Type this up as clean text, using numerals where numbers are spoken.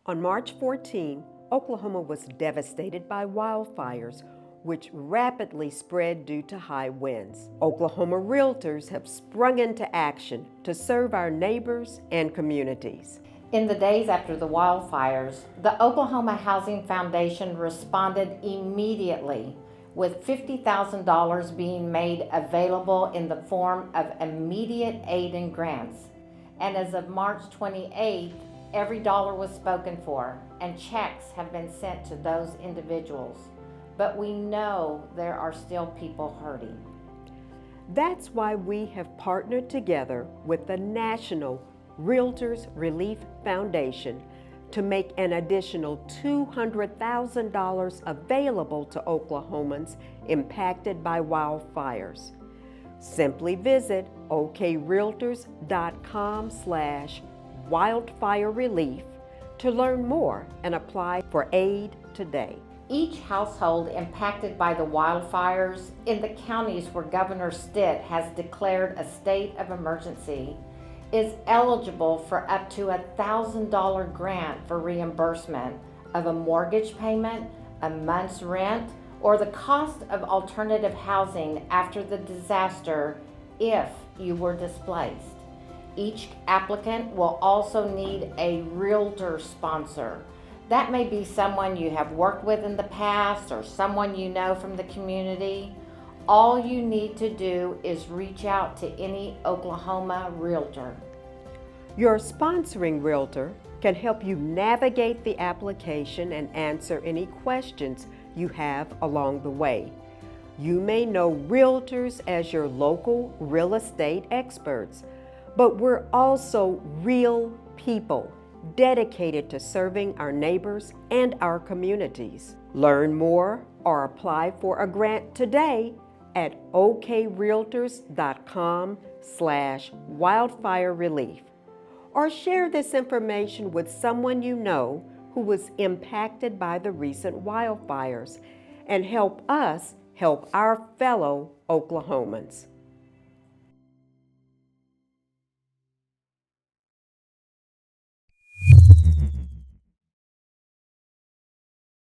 On March 14, Oklahoma was devastated by wildfires, which rapidly spread due to high winds. Oklahoma Realtors have sprung into action to serve our neighbors and communities. In the days after the wildfires, the Oklahoma Housing Foundation responded immediately with $50,000 being made available in the form of immediate aid and grants. And as of March 28th, every dollar was spoken for, and checks have been sent to those individuals. But we know there are still people hurting. That's why we have partnered together with the National Realtors Relief Foundation to make an additional $200,000 available to Oklahomans impacted by wildfires. Simply visit okrealtors.com/wildfire relief to learn more and apply for aid today. Each household impacted by the wildfires in the counties where Governor Stitt has declared a state of emergency is eligible for up to a $1,000 grant for reimbursement of a mortgage payment, a month's rent, or the cost of alternative housing after the disaster if you were displaced. Each applicant will also need a realtor sponsor. That may be someone you have worked with in the past or someone you know from the community. All you need to do is reach out to any Oklahoma realtor. Your sponsoring realtor can help you navigate the application and answer any questions you have along the way. You may know realtors as your local real estate experts, but we're also real people dedicated to serving our neighbors and our communities. Learn more or apply for a grant today at okrealtors.com/wildfire relief, or share this information with someone you know who was impacted by the recent wildfires, and help us help our fellow Oklahomans.